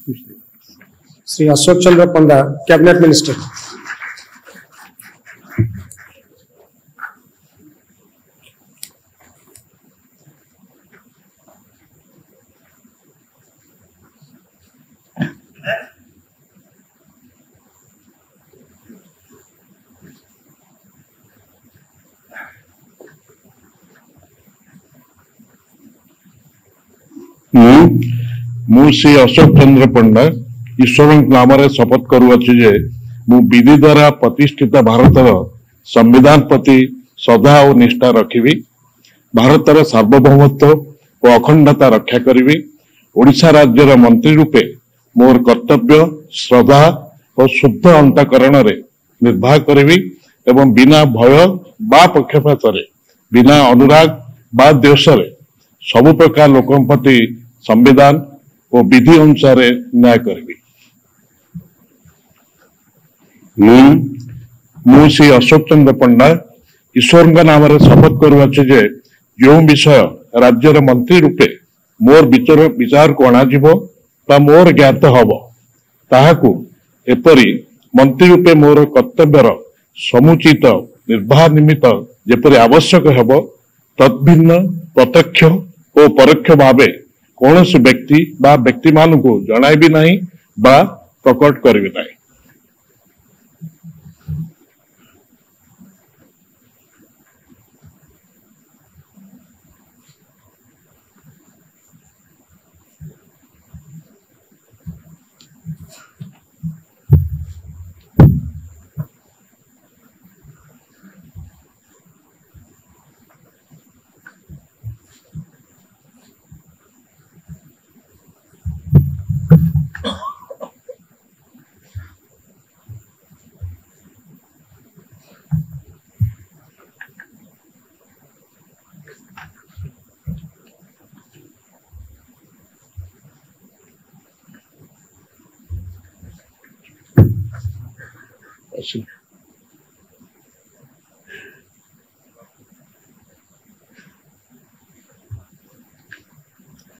Sri Ashok Chandra Panda, Cabinet Minister. Shri Ashok चंद्र पंडा ईश्वर नाम शपथ करुचे जे विधि द्वारा प्रतिष्ठित भारतर संविधान प्रति श्रद्धा और निष्ठा रखी भारतर सार्वभौमत्व और अखंडता रक्षा करी ओडिशा राज्यर मंत्री रूपे मोर कर्तव्य श्रद्धा और शुद्ध अंतकरण निर्वाह करी एवं बिना भय बा पक्षपात बिना अनुराग बा द्वेष सबु प्रकार लोकों प्रति संविधान और विधि अनुसार न्याय करी। मु श्री अशोक चंद्र पंडा ईश्वर नाम शपथ करुचे जे जो विषय राज्यर मंत्री रूपे मोर विचार को अणाजिबो ता मोर ज्ञात हब ताहाकु एपरी मंत्री रूपे मोर कर्तव्यर समुचित निर्वाह निमित्त जेपरी आवश्यक हेब तद्भिन्न प्रत्यक्ष और परोक्ष भावे कौन से व्यक्ति बा व्यक्ति मान को जनाइबी नहीं बा प्रकट करिबी नहीं। Awesome.